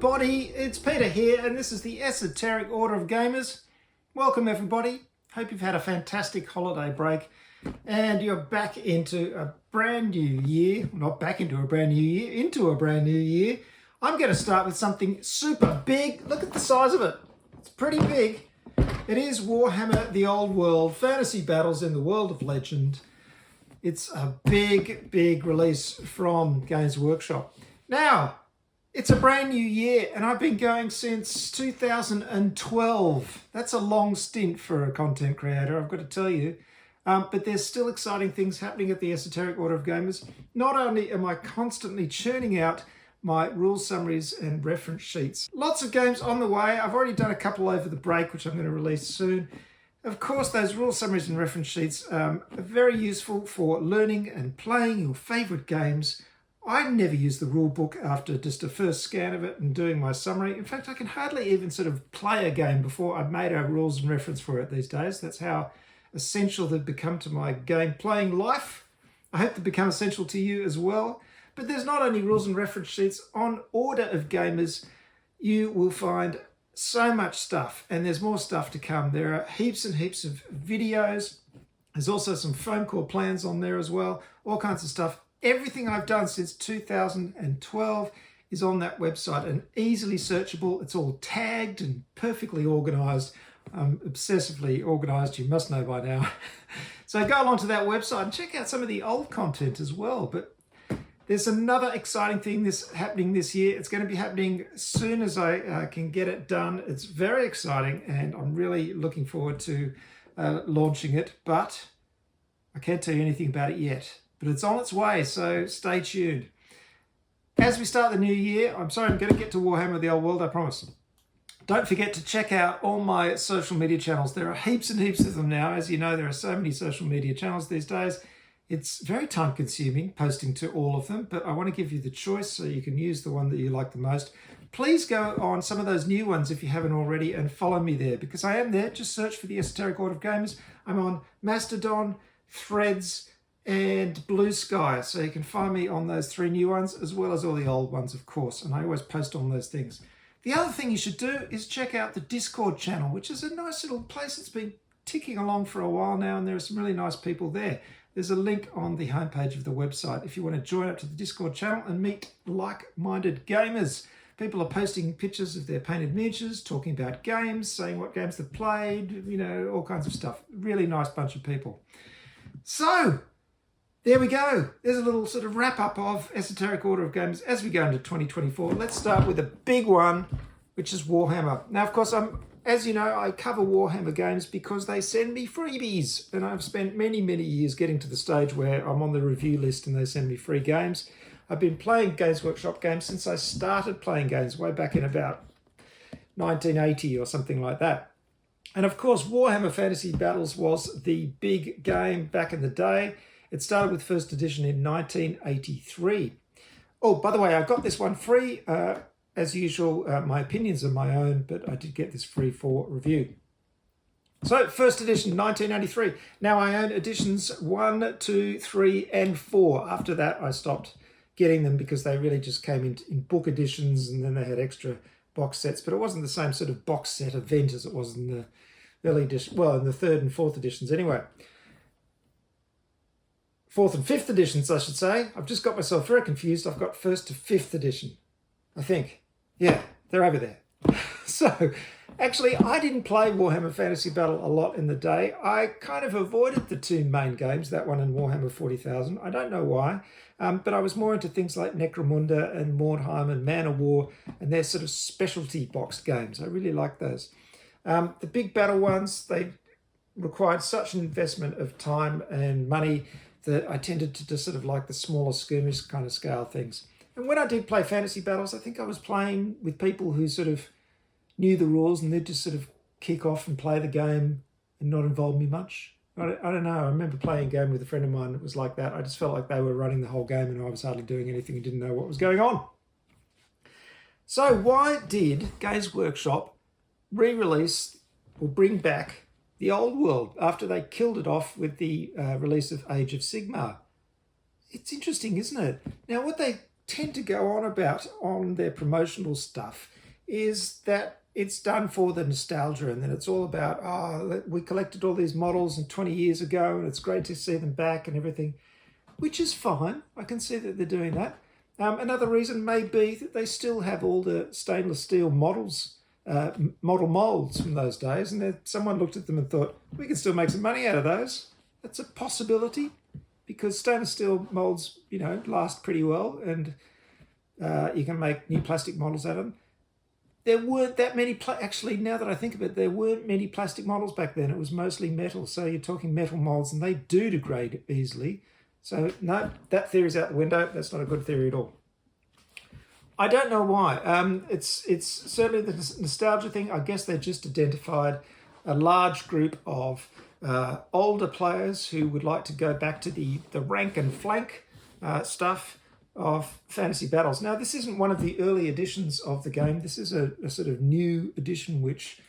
everybody, it's Peter here and this is the Esoteric Order of Gamers. Welcome everybody, hope you've had a fantastic holiday break and you're back into a brand new year. Not back into a brand new year, into a brand new year. I'm going to start with something super big. Look at the size of it, it's pretty big. It is Warhammer The Old World, fantasy battles in the world of legend. It's a big release from Games Workshop. Now, it's a brand new year and I've been going since 2012. That's a long stint for a content creator, I've got to tell you. But there's still exciting things happening at the Esoteric Order of Gamers. Not only am I constantly churning out my rules summaries and reference sheets. Lots of games on the way. I've already done a couple over the break, which I'm going to release soon. Of course, those rules summaries and reference sheets are very useful for learning and playing your favourite games. I never use the rule book after just a first scan of it and doing my summary. In fact, I can hardly even sort of play a game before I've made a rules and reference for it these days. That's how essential they've become to my game playing life. I hope they become essential to you as well. But there's not only rules and reference sheets. On Order of Gamers, you will find so much stuff, and there's more stuff to come. There are heaps and heaps of videos. There's also some phone call plans on there as well, all kinds of stuff. Everything I've done since 2012 is on that website and easily searchable. It's all tagged and perfectly organised. Obsessively organised, you must know by now. So go along to that website and check out some of the old content as well. But there's another exciting thing happening this year. It's going to be happening as soon as I can get it done. It's very exciting and I'm really looking forward to launching it. But I can't tell you anything about it yet. But it's on its way, so stay tuned. As we start the new year, I'm going to get to Warhammer The Old World, I promise. Don't forget to check out all my social media channels. There are heaps and heaps of them now. As you know, there are so many social media channels these days. It's very time consuming posting to all of them, but I want to give you the choice so you can use the one that you like the most. Please go on some of those new ones if you haven't already and follow me there, because I am there. Just search for the Esoteric Order of Gamers. I'm on Mastodon, Threads, and Blue Sky, so you can find me on those three new ones as well as all the old ones, of course, and I always post on those things. The other thing you should do is check out the Discord channel, which is a nice little place that's been ticking along for a while now, and there are some really nice people there. There's a link on the homepage of the website if you want to join up to the Discord channel and meet like-minded gamers. People are posting pictures of their painted miniatures, talking about games, saying what games they've played, you know, all kinds of stuff. Really nice bunch of people. So, there we go. There's a little sort of wrap up of Esoteric Order of Gamers as we go into 2024. Let's start with a big one, which is Warhammer. Now, of course, as you know, I cover Warhammer games because they send me freebies. And I've spent many years getting to the stage where I'm on the review list and they send me free games. I've been playing Games Workshop games since I started playing games way back in about 1980 or something like that. And of course, Warhammer Fantasy Battles was the big game back in the day. It started with first edition in 1983. Oh, by the way, I got this one free. As usual, my opinions are my own, but I did get this free for review. So, first edition, 1983. Now I own editions 1, 2, 3, and 4. After that, I stopped getting them because they really just came in book editions, and then they had extra box sets. But it wasn't the same sort of box set event as it was in the early edition, well, in the 3rd and 4th editions anyway. 4th and 5th editions, I should say. I've just got myself very confused. I've got 1st to 5th edition, I think. Yeah, they're over there. So, actually, I didn't play Warhammer Fantasy Battle a lot in the day. I kind of avoided the two main games, that one and Warhammer 40,000. I don't know why, but I was more into things like Necromunda and Mordheim and Man of War, and they're sort of specialty boxed games. I really like those. The big battle ones, they required such an investment of time and money that I tended to just sort of like the smaller skirmish kind of scale things. And when I did play fantasy battles, I think I was playing with people who sort of knew the rules and they'd just sort of kick off and play the game and not involve me much. I don't know. I remember playing a game with a friend of mine that was like that. I just felt like they were running the whole game and I was hardly doing anything and didn't know what was going on. So why did Games Workshop re-release or bring back The Old World after they killed it off with the release of Age of Sigmar? It's interesting, isn't it? Now, what they tend to go on about on their promotional stuff is that it's done for the nostalgia, and then it's all about, oh, we collected all these models 20 years ago and it's great to see them back and everything, which is fine. I can see that they're doing that. Another reason may be that they still have all the stainless steel models, model molds from those days, and someone looked at them and thought, we can still make some money out of those. That's a possibility, because stainless steel molds, last pretty well, and you can make new plastic models out of them. There weren't that many, actually, now that I think of it, there weren't many plastic models back then. It was mostly metal. So you're talking metal molds, and they do degrade easily. So no, that theory's out the window. That's not a good theory at all. I don't know why. It's certainly the nostalgia thing. I guess they just identified a large group of older players who would like to go back to the rank and flank stuff of fantasy battles. Now, this isn't one of the early editions of the game. This is a sort of new edition which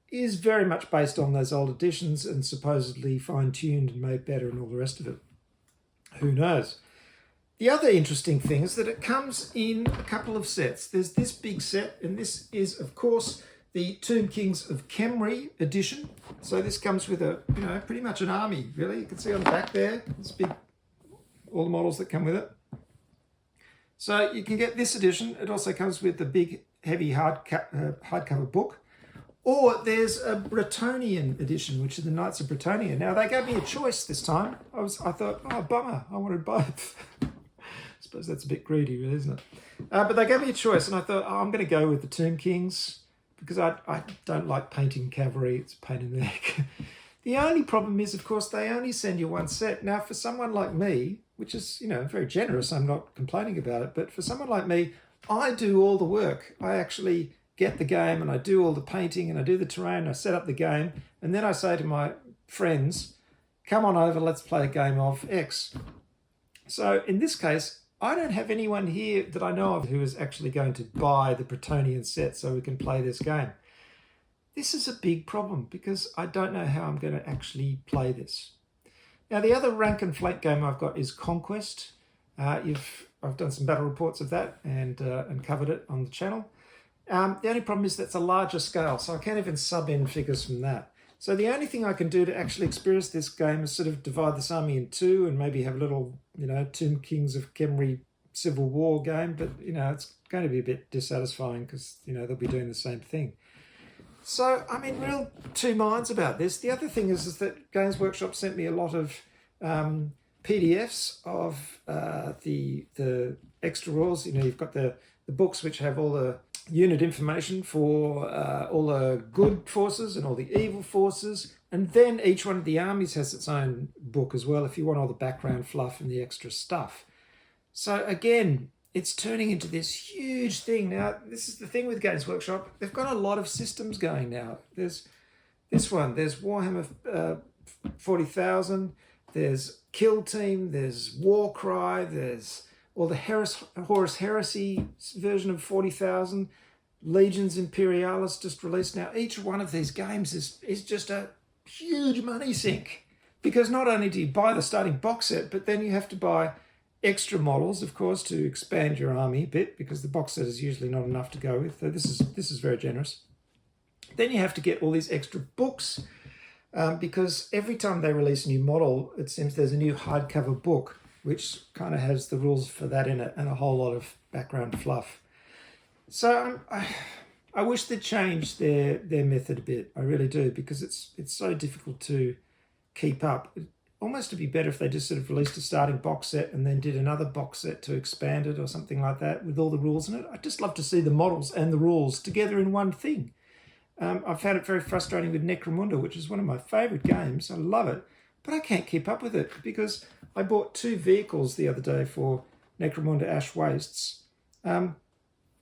is very much based on those old editions and supposedly fine-tuned and made better and all the rest of it. Who knows? The other interesting thing is that it comes in a couple of sets. There's this big set, and this is, of course, the Tomb Kings of Khemri edition. So this comes with pretty much an army, really. You can see on the back there, it's big, all the models that come with it. So you can get this edition. It also comes with the big, heavy hardcover book. Or there's a Bretonnian edition, which is the Knights of Bretonnia. Now, they gave me a choice this time. I thought, oh, bummer, I wanted both. I suppose that's a bit greedy, really, isn't it? But they gave me a choice, and I thought, I'm going to go with the Tomb Kings, because I don't like painting cavalry. It's a pain in the neck. The only problem is, of course, they only send you one set. Now, for someone like me, which is, very generous, I'm not complaining about it, but for someone like me, I do all the work. I actually get the game, and I do all the painting, and I do the terrain, I set up the game, and then I say to my friends, come on over, let's play a game of X. So in this case, I don't have anyone here that I know of who is actually going to buy the Bretonnian set so we can play this game. This is a big problem because I don't know how I'm going to actually play this. Now, the other rank and flank game I've got is Conquest. I've done some battle reports of that and covered it on the channel. The only problem is that's a larger scale, so I can't even sub in figures from that. So the only thing I can do to actually experience this game is sort of divide this army in two and maybe have a little, Tomb Kings of Khemri Civil War game, but, it's going to be a bit dissatisfying because, they'll be doing the same thing. So I'm in real two minds about this. The other thing is that Games Workshop sent me a lot of PDFs of the extra rules. You've got the books which have all the unit information for all the good forces and all the evil forces. And then each one of the armies has its own book as well if you want all the background fluff and the extra stuff. So again, it's turning into this huge thing. Now, this is the thing with Games Workshop. They've got a lot of systems going now. There's this one. There's Warhammer 40,000. There's Kill Team. There's Warcry. There's all the Horus Heresy version of 40,000. Legions Imperialis just released. Now, each one of these games is just a huge money sink. Because not only do you buy the starting box set, but then you have to buy extra models, of course, to expand your army a bit, because the box set is usually not enough to go with. So this is very generous. Then you have to get all these extra books, because every time they release a new model, it seems there's a new hardcover book, which kind of has the rules for that in it and a whole lot of background fluff. So I wish they'd changed their method a bit. I really do, because it's so difficult to keep up. Almost to be better if they just sort of released a starting box set and then did another box set to expand it or something like that with all the rules in it. I'd just love to see the models and the rules together in one thing. I found it very frustrating with Necromunda, which is one of my favourite games. I love it, but I can't keep up with it because I bought 2 vehicles the other day for Necromunda Ash Wastes,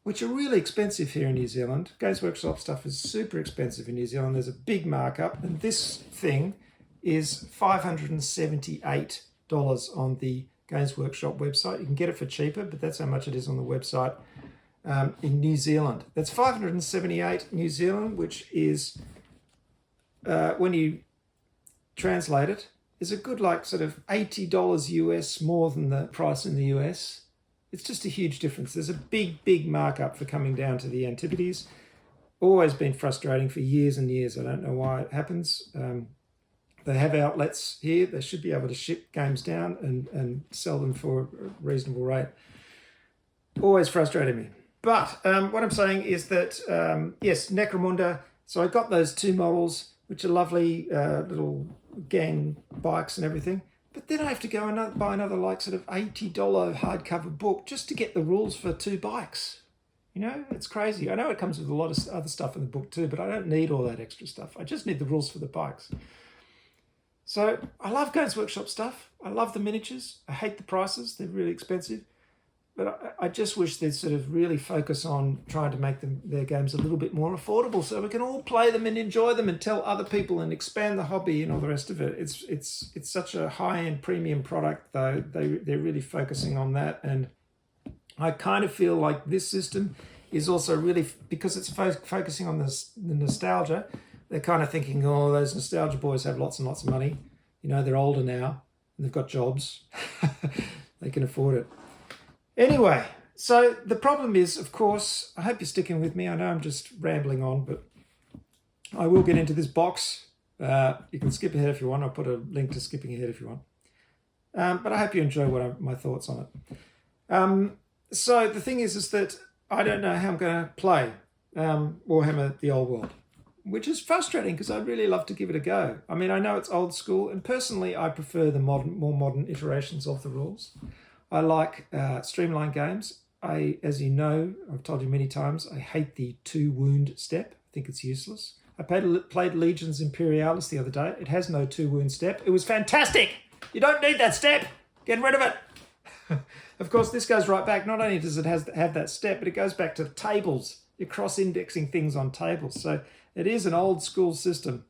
which are really expensive here in New Zealand. Games Workshop stuff is super expensive in New Zealand. There's a big markup, and this thing is $578 on the Games Workshop website. You can get it for cheaper, but that's how much it is on the website in New Zealand. That's $578 New Zealand, which is, when you translate it, is a good sort of $80 US more than the price in the US. It's just a huge difference. There's a big markup for coming down to the Antipodes. Always been frustrating for years and years. I don't know why it happens. They have outlets here. They should be able to ship games down and sell them for a reasonable rate. Always frustrated me. But what I'm saying is that, yes, Necromunda. So I got those 2 models, which are lovely little gang bikes and everything. But then I have to go and buy another like sort of $80 hardcover book just to get the rules for 2 bikes. You know, it's crazy. I know it comes with a lot of other stuff in the book too, but I don't need all that extra stuff. I just need the rules for the bikes. So I love Games Workshop stuff. I love the miniatures. I hate the prices. They're really expensive. But I just wish they'd sort of really focus on trying to make their games a little bit more affordable so we can all play them and enjoy them and tell other people and expand the hobby and all the rest of it. It's such a high-end premium product, though. They're really focusing on that. And I kind of feel like this system is also really, because it's focusing on the nostalgia, they're kind of thinking, oh, those nostalgia boys have lots and lots of money. You know, they're older now and they've got jobs. They can afford it. Anyway, so the problem is, of course, I hope you're sticking with me. I know I'm just rambling on, but I will get into this box. You can skip ahead if you want. I'll put a link to skipping ahead if you want. But I hope you enjoy my thoughts on it. So the thing is that I don't know how I'm going to play Warhammer The Old World, which is frustrating because I'd really love to give it a go. I mean, I know it's old school, and personally, I prefer the more modern iterations of the rules. I like streamlined games. As you know, I've told you many times, I hate the 2 wound step. I think it's useless. I played Legions Imperialis the other day. It has no 2 wound step. It was fantastic. You don't need that step. Get rid of it. Of course, this goes right back. Not only does it have that step, but it goes back to tables. You're cross-indexing things on tables. So it is an old school system.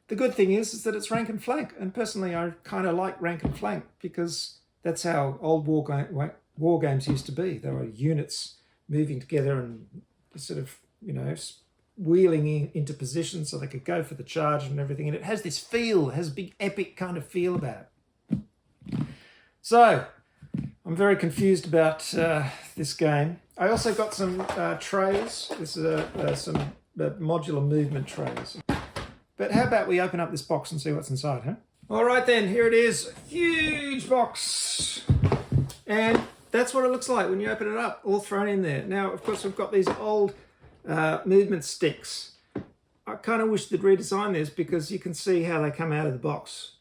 The good thing is that it's rank and flank. And personally, I kind of like rank and flank because that's how old war games used to be. There were units moving together and sort of, you know, wheeling into position so they could go for the charge and everything. And it has this feel, it has a big epic kind of feel about it. So I'm very confused about this game. I also got some trays. This is some modular movement trays. But how about we open up this box and see what's inside, huh? All right then, here it is. Huge box. And that's what it looks like when you open it up, all thrown in there. Now, of course, we've got these old movement sticks. I kind of wish they'd redesign this because you can see how they come out of the box.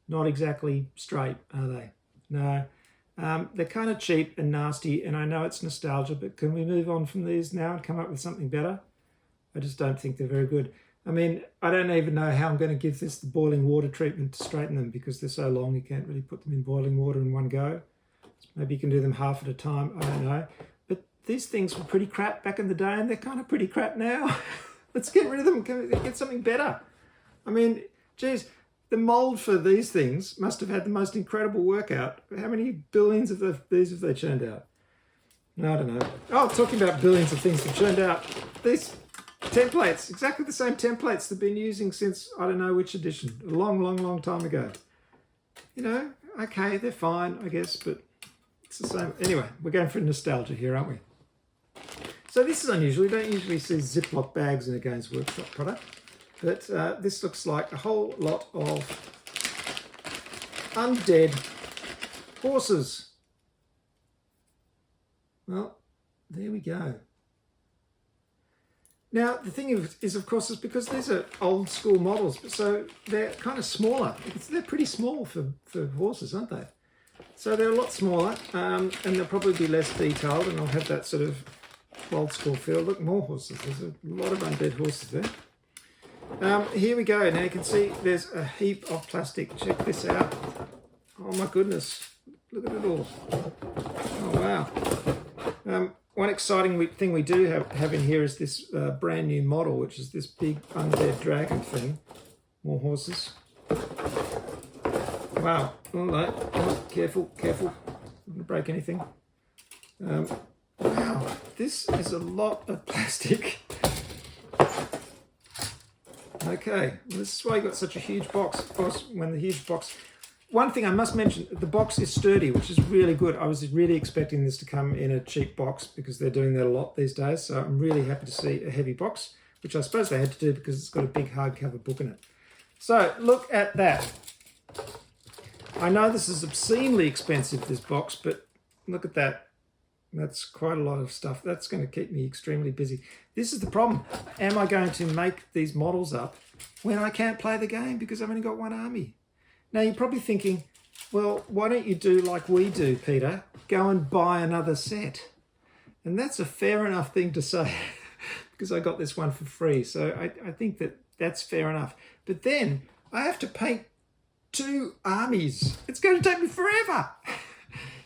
Not exactly straight, are they? No. They're kind of cheap and nasty, and I know it's nostalgia, but can we move on from these now and come up with something better? I just don't think they're very good. I mean, I don't even know how I'm going to give this the boiling water treatment to straighten them because they're so long you can't really put them in boiling water in one go. Maybe you can do them half at a time, I don't know. But these things were pretty crap back in the day and they're kind of pretty crap now. Let's get rid of them and get something better. I mean, geez, the mould for these things must have had the most incredible workout. How many billions of these have they churned out? I don't know. Oh, talking about billions of things they've churned out. These templates, exactly the same templates they've been using since, I don't know which edition, a long time ago. You know, okay, they're fine, I guess, but it's the same. Anyway, we're going for nostalgia here, aren't we? So this is unusual. We don't usually see Ziploc bags in a Games Workshop product, but this looks like a whole lot of undead horses. Well, there we go. Now, the thing is, of course, is because these are old school models, so they're kind of smaller. They're pretty small for horses, aren't they? So they're a lot smaller, and they'll probably be less detailed, and they'll have that sort of old school feel. Look, more horses. There's a lot of undead horses there. Here we go. Now you can see there's a heap of plastic. Check this out. Oh my goodness. Look at it all. Oh wow. One exciting thing we do have in here is this brand new model, which is this big undead dragon thing. More horses. Wow. All right. Oh, careful. Don't want to break anything. Wow. This is a lot of plastic. Okay. Well, this is why you got such a huge box. Of course, when the huge box... one thing I must mention, the box is sturdy, which is really good. I was really expecting this to come in a cheap box because they're doing that a lot these days. So I'm really happy to see a heavy box, which I suppose they had to do because it's got a big hardcover book in it. So look at that. I know this is obscenely expensive, this box, but look at that. That's quite a lot of stuff. That's going to keep me extremely busy. This is the problem. Am I going to make these models up when I can't play the game because I've only got one army? Now, you're probably thinking, well, why don't you do like we do, Peter? Go and buy another set. And that's a fair enough thing to say because I got this one for free. So I think that that's fair enough. But then I have to paint 2 armies. It's going to take me forever.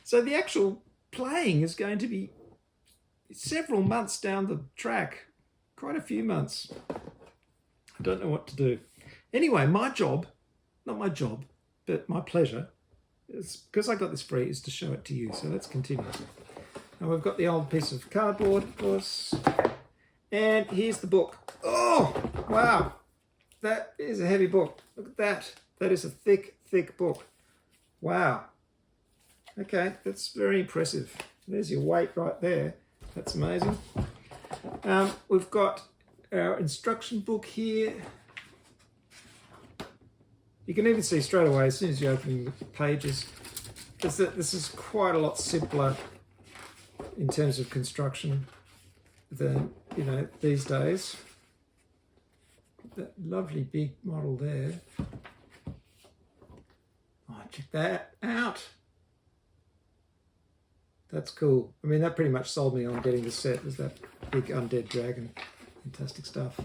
So the actual playing is going to be several months down the track. Quite a few months. I don't know what to do. Anyway, my job, not my job, but my pleasure, is, because I got this free, is to show it to you. So let's continue. Now we've got the old piece of cardboard, of course. And here's the book. Oh, wow. That is a heavy book. Look at that. That is a thick, thick book. Wow. Okay, that's very impressive. There's your weight right there. That's amazing. We've got our instruction book here. You can even see straight away as soon as you open the pages that this is quite a lot simpler in terms of construction than, you know, these days. That lovely big model there. Oh, check that out. That's cool. I mean, that pretty much sold me on getting the set. There's that big undead dragon. Fantastic stuff.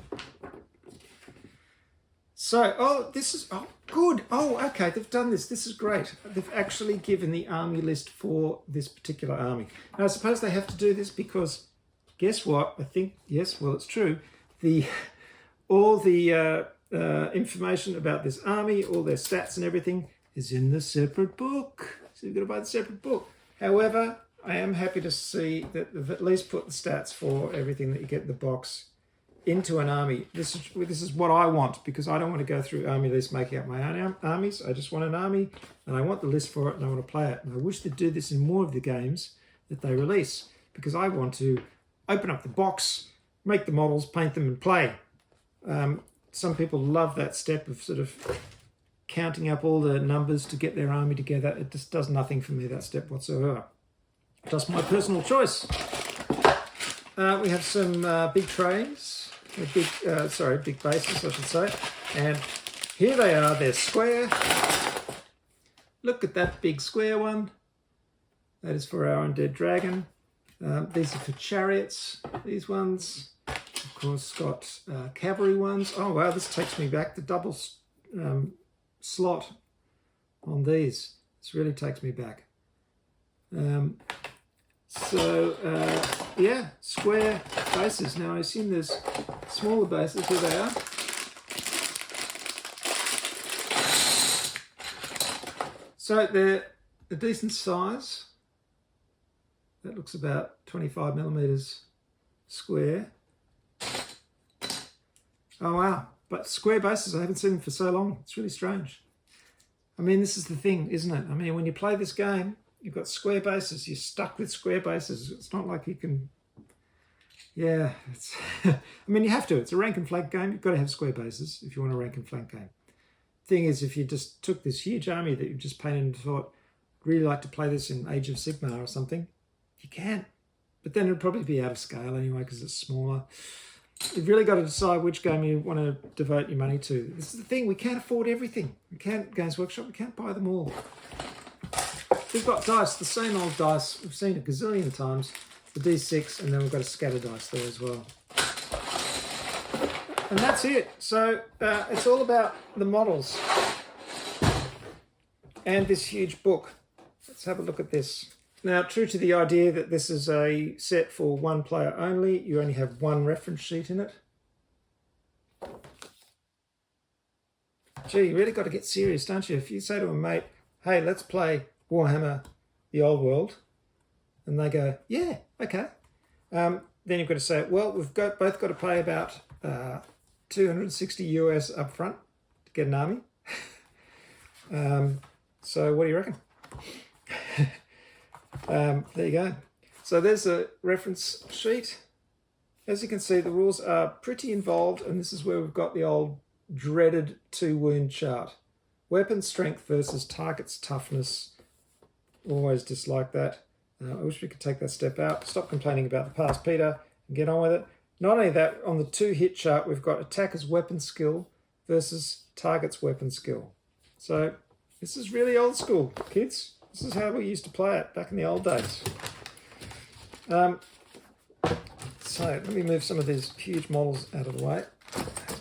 So, oh, this is, oh, good. Oh, okay, they've done this. This is great. They've actually given the army list for this particular army. Now, I suppose they have to do this because, guess what? I think, yes, well, it's true. All the information about this army, all their stats and everything is in the separate book. So you've got to buy the separate book. However, I am happy to see that they've at least put the stats for everything that you get in the box into an army. This is what I want, because I don't want to go through army lists making up my own armies. I just want an army and I want the list for it and I want to play it. And I wish they'd do this in more of the games that they release, because I want to open up the box, make the models, paint them and play. Some people love that step of sort of counting up all the numbers to get their army together. It just does nothing for me, that step whatsoever. Just my personal choice. We have some big trays. Big bases, I should say. And here they are, they're square. Look at that big square one. That is for our undead dragon. These are for chariots, these ones. Of course, got cavalry ones. Oh, wow, this takes me back. The double slot on these. This really takes me back. Yeah, square bases. Now, I assume there's smaller bases. Here they are. So they're a decent size. That looks about 25 millimeters square. Oh, wow. But square bases, I haven't seen them for so long. It's really strange. I mean, this is the thing, isn't it? I mean, when you play this game, you've got square bases. You're stuck with square bases. It's not like you can... Yeah, it's... I mean, you have to. It's a rank and flank game. You've got to have square bases if you want a rank and flank game. Thing is, if you just took this huge army that you've just painted and thought, I'd really like to play this in Age of Sigmar or something, you can. But then it'd probably be out of scale anyway because it's smaller. You've really got to decide which game you want to devote your money to. This is the thing. We can't afford everything. We can't, Games Workshop, we can't buy them all. We've got dice, the same old dice. We've seen it a gazillion times. The D6, and then we've got a scatter dice there as well. And that's it. So it's all about the models and this huge book. Let's have a look at this. Now, true to the idea that this is a set for one player only, you only have one reference sheet in it. Gee, you really got to get serious, don't you? If you say to a mate, hey, let's play Warhammer, the old world, and they go, yeah, okay. Then you've got to say, well, we've both got to pay about 260 US up front to get an army. So what do you reckon? There you go. So there's a reference sheet. As you can see, the rules are pretty involved, and this is where we've got the old dreaded 2-wound chart. Weapon strength versus target's toughness. Always dislike that. I wish we could take that step out. Stop complaining about the past, Peter, and get on with it. Not only that, on the 2-hit chart, we've got attacker's weapon skill versus target's weapon skill. So this is really old school, kids. This is how we used to play it back in the old days. So let me move some of these huge models out of the way.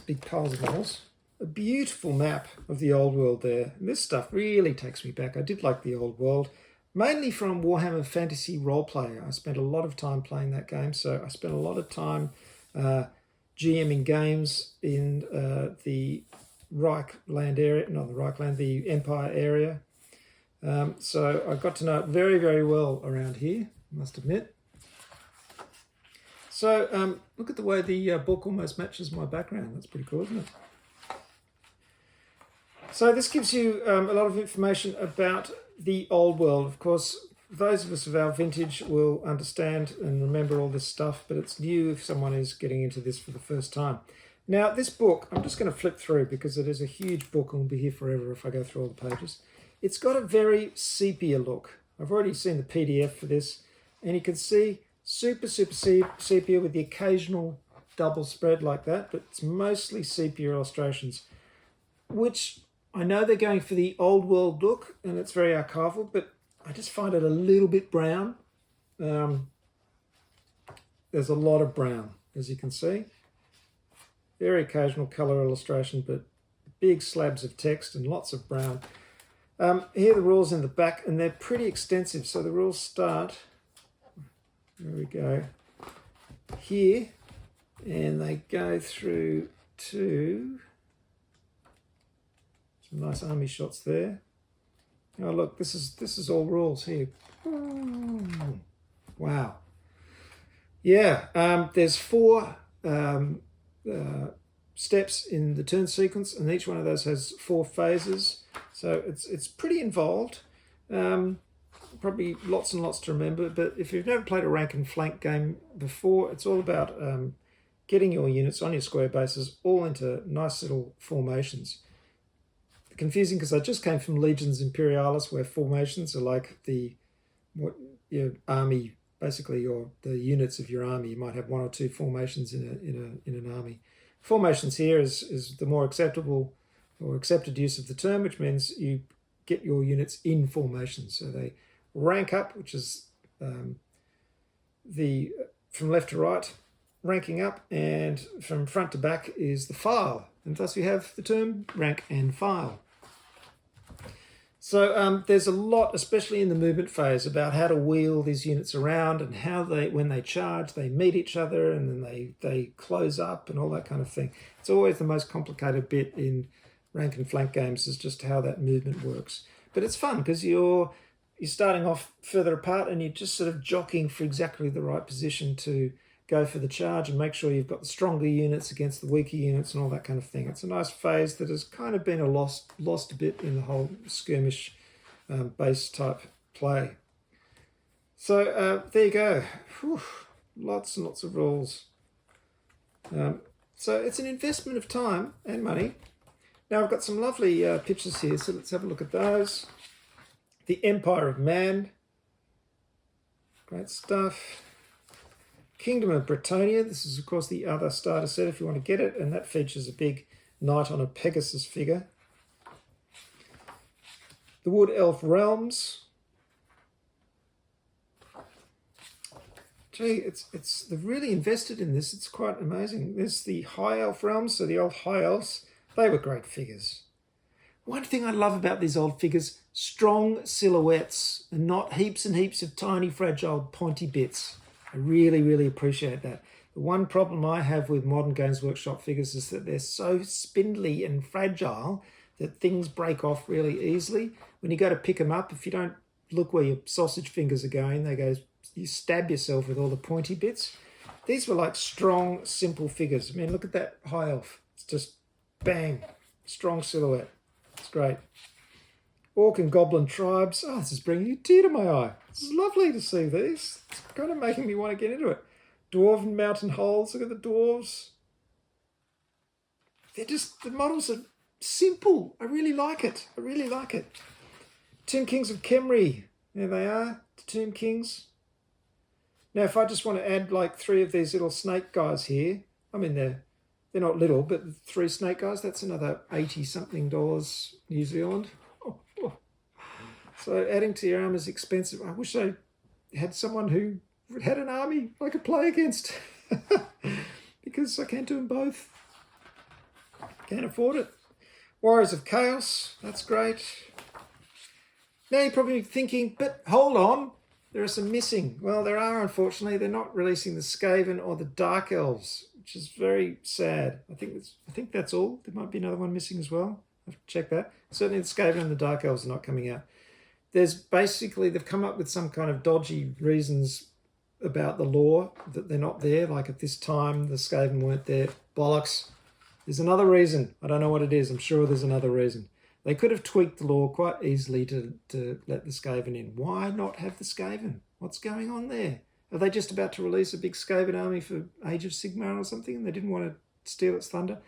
Big piles of models. A beautiful map of the old world there. And this stuff really takes me back. I did like the old world, mainly from Warhammer Fantasy Roleplay. I spent a lot of time playing that game, so I spent a lot of time GMing games in the Reich land area, not the Reich land, the Empire area. So I got to know it very, very well around here, I must admit. So look at the way the book almost matches my background. That's pretty cool, isn't it? So this gives you a lot of information about the old world. Of course, those of us of our vintage will understand and remember all this stuff, but it's new if someone is getting into this for the first time. Now, this book, I'm just going to flip through because it is a huge book and we'll be here forever if I go through all the pages. It's got a very sepia look. I've already seen the PDF for this, and you can see super sepia with the occasional double spread like that, but it's mostly sepia illustrations, which I know they're going for the old world look and it's very archival, but I just find it a little bit brown. There's a lot of brown, as you can see. Very occasional colour illustration, but big slabs of text and lots of brown. Here are the rules in the back, and they're pretty extensive. So the rules start, there we go, here, and they go through to some nice army shots there. Oh look, this is all rules here. Wow. Yeah, there's 4 steps in the turn sequence, and each one of those has 4 phases. So it's pretty involved. Probably lots and lots to remember, but if you've never played a rank and flank game before, it's all about getting your units on your square bases all into nice little formations. Confusing because I just came from Legions Imperialis, where formations are like what your army, basically the units of your army. You might have 1 or 2 formations in an army. Formations here is the more acceptable or accepted use of the term, which means you get your units in formations. So they rank up, which is from left to right, ranking up, and from front to back is the file. And thus we have the term rank and file. So there's a lot, especially in the movement phase, about how to wheel these units around and how when they charge, they meet each other and then they close up and all that kind of thing. It's always the most complicated bit in rank and flank games, is just how that movement works. But it's fun because you're starting off further apart and you're just sort of jockeying for exactly the right position to go for the charge and make sure you've got the stronger units against the weaker units and all that kind of thing. It's a nice phase that has kind of been lost a bit in the whole skirmish base type play. So there you go. Whew, lots and lots of rules. So it's an investment of time and money. Now I've got some lovely pictures here, so let's have a look at those. The Empire of Man. Great stuff. Kingdom of Bretonia. This is, of course, the other starter set if you want to get it, and that features a big knight on a Pegasus figure. The Wood Elf Realms. Gee, they've really invested in this. It's quite amazing. There's the High Elf Realms, so the old High Elves. They were great figures. One thing I love about these old figures, strong silhouettes and not heaps and heaps of tiny, fragile, pointy bits. I really, really appreciate that. The one problem I have with modern Games Workshop figures is that they're so spindly and fragile that things break off really easily. When you go to pick them up, if you don't look where your sausage fingers are going, you stab yourself with all the pointy bits. These were like strong, simple figures. I mean, look at that High Elf. It's just bang, strong silhouette. It's great. Orc and Goblin tribes. Oh, this is bringing a tear to my eye. This is lovely to see these. It's kind of making me want to get into it. Dwarven mountain holes. Look at the dwarves. They're just, the models are simple. I really like it. I really like it. Tomb Kings of Khemri. There they are, the Tomb Kings. Now, if I just want to add like 3 of these little snake guys here, I mean, they're not little, but 3 snake guys, that's another $80-something New Zealand. So adding to your army is expensive. I wish I had someone who had an army I could play against because I can't do them both. Can't afford it. Warriors of Chaos, that's great. Now you're probably thinking, but hold on, there are some missing. Well, there are, unfortunately. They're not releasing the Skaven or the Dark Elves, which is very sad. I think that's all. There might be another one missing as well. I have to check that. Certainly the Skaven and the Dark Elves are not coming out. There's basically, they've come up with some kind of dodgy reasons about the lore that they're not there. Like at this time, the Skaven weren't there. Bollocks. There's another reason. I don't know what it is. I'm sure there's another reason. They could have tweaked the lore quite easily to let the Skaven in. Why not have the Skaven? What's going on there? Are they just about to release a big Skaven army for Age of Sigmar or something and they didn't want to steal its thunder?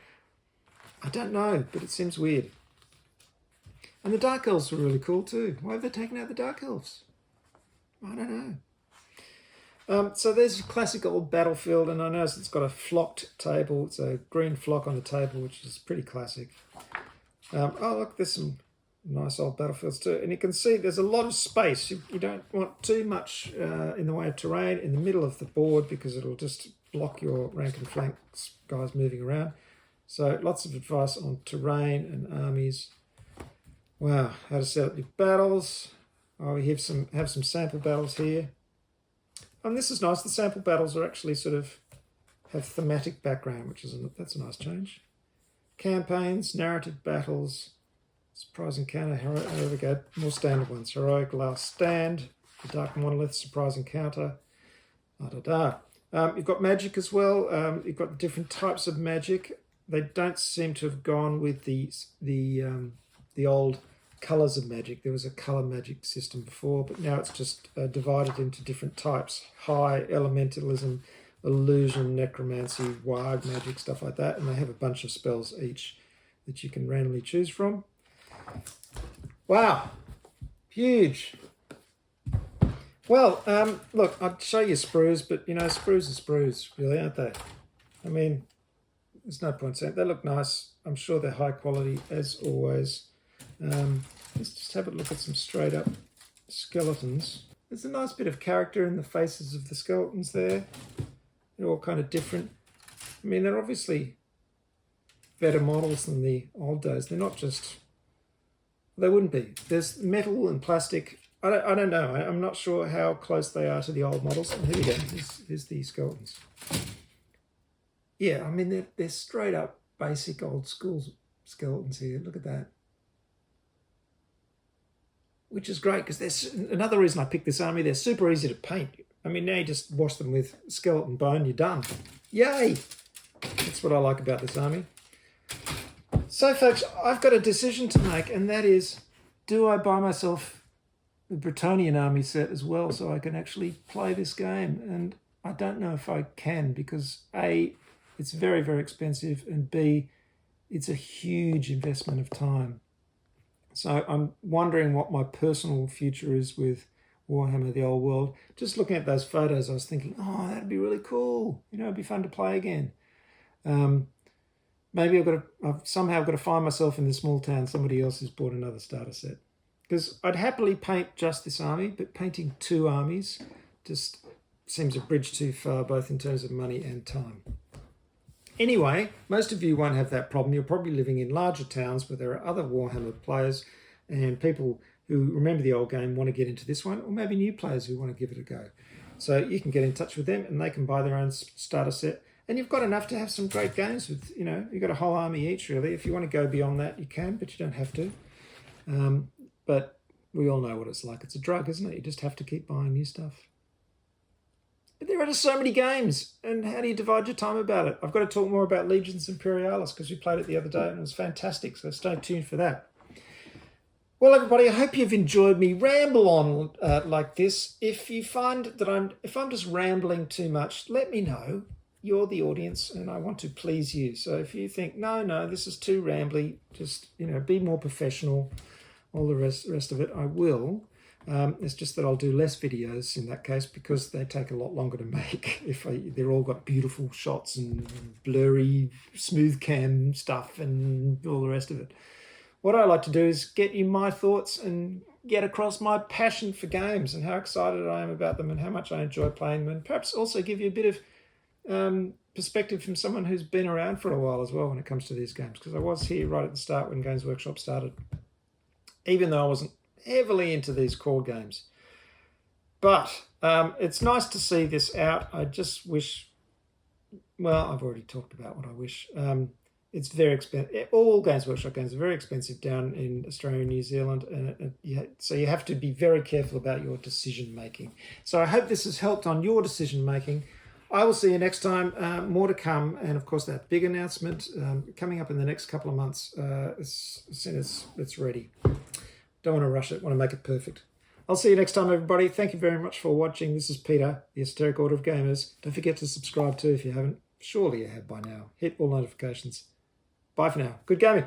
I don't know, but it seems weird. And the Dark Elves were really cool too. Why have they taken out the Dark Elves? I don't know. So there's a classic old battlefield, and I notice it's got a flocked table. It's a green flock on the table, which is pretty classic. Oh, look, there's some nice old battlefields too. And you can see there's a lot of space. You don't want too much in the way of terrain in the middle of the board because it'll just block your rank and flanks guys moving around. So lots of advice on terrain and armies. Wow, how to set up your battles. Oh, we have some sample battles here. And this is nice. The sample battles are actually sort of have thematic background, that's a nice change. Campaigns, narrative battles, surprise encounter, there we go, more standard ones. Heroic last stand, the Dark Monolith, surprise encounter, You've got magic as well. You've got different types of magic. They don't seem to have gone with the old colours of magic. There was a colour magic system before, but now it's just divided into different types. High elementalism, illusion, necromancy, warg magic, stuff like that. And they have a bunch of spells each that you can randomly choose from. Wow, huge. Well, look, I'd show you sprues, but you know, sprues are sprues, really, aren't they? I mean, there's no point saying they look nice. I'm sure they're high quality as always. Let's just have a look at some straight up skeletons. There's a nice bit of character in the faces of the skeletons there. They're all kind of different. I mean, they're obviously better models than the old days. They're not just, they wouldn't be. There's metal and plastic. I don't know. I'm not sure how close they are to the old models. Oh, here we go. Here's the skeletons. Yeah, I mean, they're straight up basic old school skeletons here. Look at that. Which is great because there's another reason I picked this army. They're super easy to paint. I mean, now you just wash them with skeleton bone, you're done. Yay! That's what I like about this army. So, folks, I've got a decision to make, and that is, do I buy myself the Bretonnian army set as well so I can actually play this game? And I don't know if I can because A, it's very, very expensive, and B, it's a huge investment of time. So I'm wondering what my personal future is with Warhammer the Old World. Just looking at those photos, I was thinking, oh, that'd be really cool. You know, it'd be fun to play again. Maybe I've somehow got to find myself in the small town. Somebody else has bought another starter set. Because I'd happily paint just this army, but painting 2 armies just seems a bridge too far, both in terms of money and time. Anyway, most of you won't have that problem. You're probably living in larger towns where there are other Warhammer players and people who remember the old game want to get into this one, or maybe new players who want to give it a go. So you can get in touch with them and they can buy their own starter set. And you've got enough to have some great games with, you know, you've got a whole army each really. If you want to go beyond that, you can, but you don't have to. But we all know what it's like. It's a drug, isn't it? You just have to keep buying new stuff. But there are just so many games, and how do you divide your time about it? I've got to talk more about Legions Imperialis because we played it the other day and it was fantastic, so stay tuned for that. Well, everybody, I hope you've enjoyed me ramble on like this. If you find that if I'm just rambling too much, let me know. You're the audience, and I want to please you. So if you think, no, this is too rambly, just be more professional. All the rest of it, I will. It's just that I'll do less videos in that case because they take a lot longer to make. They're all got beautiful shots and blurry, smooth cam stuff and all the rest of it. What I like to do is get you my thoughts and get across my passion for games and how excited I am about them and how much I enjoy playing them, and perhaps also give you a bit of perspective from someone who's been around for a while as well when it comes to these games, because I was here right at the start when Games Workshop started, even though I wasn't heavily into these core games. But it's nice to see this out. I just wish, well, I've already talked about what I wish. It's very expensive. All Games Workshop games are very expensive down in Australia and New Zealand, and so you have to be very careful about your decision making. So I hope this has helped on your decision making. I will see you next time. More to come, and of course that big announcement coming up in the next couple of months as soon as it's ready. Don't want to rush it, want to make it perfect. I'll see you next time, everybody. Thank you very much for watching. This is Peter, the Esoteric Order of Gamers. Don't forget to subscribe too if you haven't. Surely you have by now. Hit all notifications. Bye for now. Good gaming.